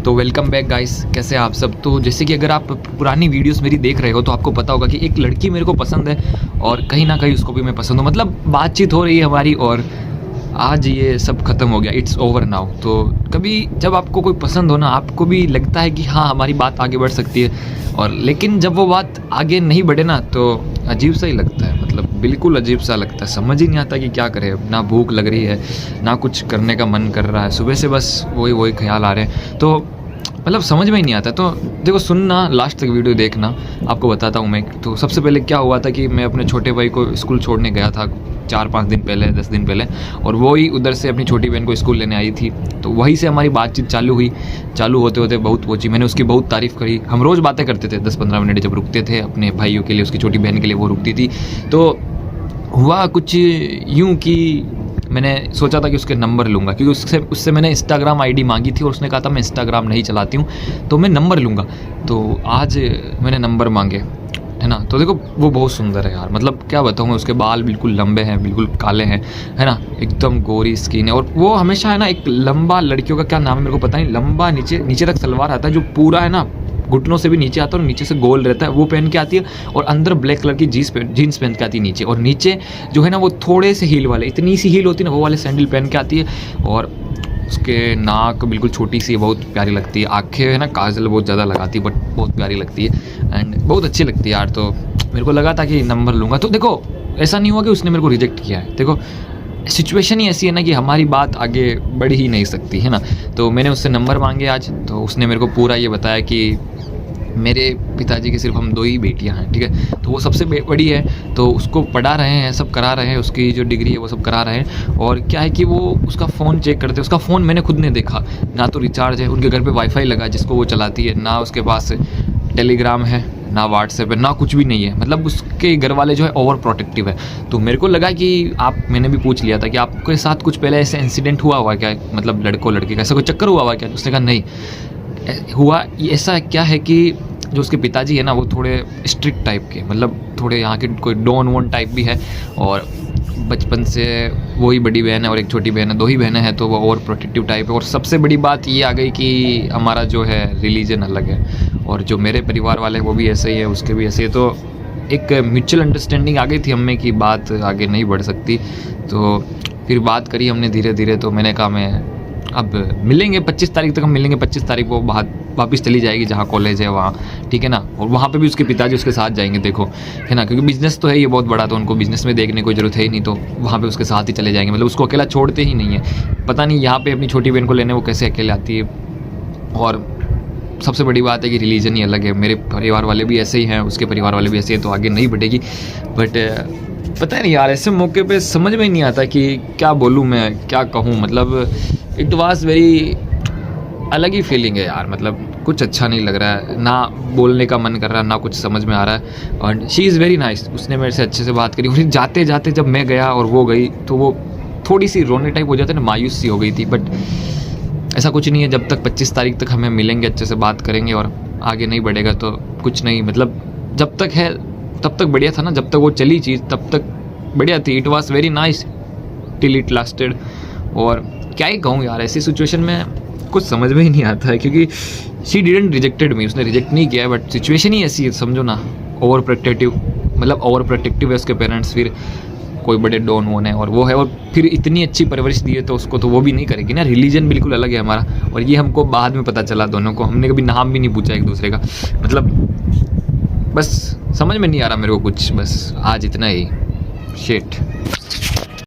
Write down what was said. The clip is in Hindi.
तो वेलकम बैक गाइस, कैसे हैं आप सब। तो जैसे कि अगर आप पुरानी वीडियोस मेरी देख रहे हो तो आपको पता होगा कि एक लड़की मेरे को पसंद है और कहीं ना कहीं उसको भी मैं पसंद हूँ। मतलब बातचीत हो रही है हमारी और आज ये सब ख़त्म हो गया, इट्स ओवर नाउ। तो कभी जब आपको कोई पसंद हो ना, आपको भी लगता है कि हाँ हमारी बात आगे बढ़ सकती है, और लेकिन जब वो बात आगे नहीं बढ़े ना तो अजीब सा ही लगता है। मतलब बिल्कुल अजीब सा लगता है, समझ ही नहीं आता कि क्या करें। ना भूख लग रही है, ना कुछ करने का मन कर रहा है, सुबह से बस वही ख्याल आ रहे हैं। तो मतलब समझ में ही नहीं आता। तो देखो, सुनना, लास्ट तक वीडियो देखना, आपको बताता हूँ मैं। तो सबसे पहले क्या हुआ था कि मैं अपने छोटे भाई को स्कूल छोड़ने गया था 4-5 दिन पहले, 10 दिन पहले, और वो ही उधर से अपनी छोटी बहन को स्कूल लेने आई थी। तो वहीं से हमारी बातचीत चालू हुई। चालू होते होते बहुत पहुँची, मैंने उसकी बहुत तारीफ़ करी। हम रोज़ बातें करते थे 10-15 मिनट जब रुकते थे अपने भाइयों के लिए, उसकी छोटी बहन के लिए वो रुकती थी। तो हुआ कुछ यूँ कि मैंने सोचा था कि उसके नंबर लूँगा, क्योंकि उससे मैंने इंस्टाग्राम आईडी मांगी थी और उसने कहा था मैं इंस्टाग्राम नहीं चलाती हूँ तो मैं नंबर लूँगा। तो आज मैंने नंबर मांगे, है ना। तो देखो वो बहुत सुंदर है यार, मतलब क्या बताऊँ मैं, उसके बाल बिल्कुल लंबे हैं, बिल्कुल काले हैं, है ना, एकदम गोरी स्किन है। और वो हमेशा, है ना, एक लंबा, लड़कियों का क्या नाम है मेरे को पता नहीं, लंबा नीचे तक सलवार आता है जो पूरा, है ना, घुटनों से भी नीचे आता है और नीचे से गोल रहता है, वो पहन के आती है। और अंदर ब्लैक कलर की जीन्स पहन के आती है नीचे, और नीचे जो है ना वो थोड़े से हील वाले, इतनी सी हील होती है ना, वो वाले सैंडल पहन के आती है। और उसके नाक बिल्कुल छोटी सी है, बहुत प्यारी लगती है। आँखें, है ना, काजल बहुत ज़्यादा लगाती है, बट बहुत प्यारी लगती है एंड बहुत अच्छी लगती है यार। तो मेरे को लगा था कि नंबर लूँगा। तो देखो, ऐसा नहीं हुआ कि उसने मेरे को रिजेक्ट किया है। देखो सिचुएशन ही ऐसी है ना कि हमारी बात आगे बढ़ ही नहीं सकती, है ना। तो मैंने उससे नंबर मांगे आज। तो उसने मेरे को पूरा ये बताया कि मेरे पिताजी की सिर्फ हम 2 ही बेटियां हैं, ठीक है, तो वो सबसे बड़ी है, तो उसको पढ़ा रहे हैं, सब करा रहे हैं, उसकी जो डिग्री है वो सब करा रहे हैं। और क्या है कि वो उसका फ़ोन चेक करते हैं, उसका फ़ोन मैंने खुद ने देखा, ना तो रिचार्ज है, उनके घर पे वाईफाई लगा जिसको वो चलाती है, ना उसके पास टेलीग्राम है, ना व्हाट्सएप है, ना कुछ भी नहीं है। मतलब उसके घर वाले जो है ओवर प्रोटेक्टिव है। तो मेरे को लगा कि मैंने भी पूछ लिया था कि आपके साथ कुछ पहले ऐसे इंसिडेंट हुआ क्या, मतलब लड़कों लड़के का ऐसा कोई चक्कर हुआ क्या। उसने कहा नहीं हुआ। ऐसा क्या है कि जो उसके पिताजी है ना वो थोड़े स्ट्रिक्ट टाइप के, मतलब थोड़े यहाँ के कोई डॉन वॉन टाइप भी है, और बचपन से वही बड़ी बहन है और एक छोटी बहन है, 2 ही बहनें हैं, तो वो ओवर प्रोटेक्टिव टाइप है। और सबसे बड़ी बात ये आ गई कि हमारा जो है रिलीजन अलग है, और जो मेरे परिवार वाले हैं वो भी ऐसे ही है, उसके भी ऐसे ही। तो एक म्यूचुअल अंडरस्टैंडिंग आ गई थी हमें कि बात आगे नहीं बढ़ सकती। तो फिर बात करी हमने धीरे धीरे। तो मैंने कहा मैं अब मिलेंगे 25 तारीख तक, हम मिलेंगे 25 तारीख को, वापस चली जाएगी जहाँ कॉलेज है वहाँ, ठीक है ना। और वहाँ पे भी उसके पिताजी उसके साथ जाएंगे, देखो, है ना, क्योंकि बिज़नेस तो है ये बहुत बड़ा, तो उनको बिज़नेस में देखने की ज़रूरत है ही नहीं, तो वहाँ पे उसके साथ ही चले जाएंगे। मतलब उसको अकेला छोड़ते ही नहीं है। पता नहीं यहाँ पे अपनी छोटी बहन को लेने वो कैसे अकेले आती है। और सबसे बड़ी बात है कि रिलीजन ही अलग है, मेरे परिवार वाले भी ऐसे ही हैं, उसके परिवार वाले भी ऐसे हैं, तो आगे नहीं बढ़ेगी। बट पता नहीं यार, ऐसे मौके पे समझ में नहीं आता कि क्या बोलूँ मैं, क्या कहूँ। मतलब इट वाज वेरी अलग ही फीलिंग है यार। मतलब कुछ अच्छा नहीं लग रहा है, ना बोलने का मन कर रहा है, ना कुछ समझ में आ रहा है। और शी इज़ वेरी नाइस, उसने मेरे से अच्छे से बात करी। फिर जाते जाते जब मैं गया और वो गई तो वो थोड़ी सी रोने टाइप हो जाते ना, मायूस सी हो गई थी। बट ऐसा कुछ नहीं है, जब तक 25 तारीख तक हमें मिलेंगे, अच्छे से बात करेंगे, और आगे नहीं बढ़ेगा तो कुछ नहीं। मतलब जब तक है तब तक बढ़िया था ना, जब तक वो चली चीज़ तब तक बढ़िया थी। It was very nice till it lasted. और क्या ही कहूँ यार, ऐसी सिचुएशन में कुछ समझ में ही नहीं आता है, क्योंकि शी डिडंट रिजेक्टेड मी, उसने रिजेक्ट नहीं किया है, बट सिचुएशन ही ऐसी है, समझो ना। ओवर प्रोटेक्टिव, मतलब ओवर प्रोटेक्टिव है उसके पेरेंट्स, फिर कोई बड़े डॉन वोन है, और वो है, और फिर इतनी अच्छी परवरिश दी है तो उसको तो वो भी नहीं करेगी ना। रिलीजन बिल्कुल अलग है हमारा, और ये हमको बाद में पता चला दोनों को। हमने कभी नाम भी नहीं पूछा एक दूसरे का। मतलब बस समझ में नहीं आ रहा मेरे को कुछ, बस आज इतना ही। शिट।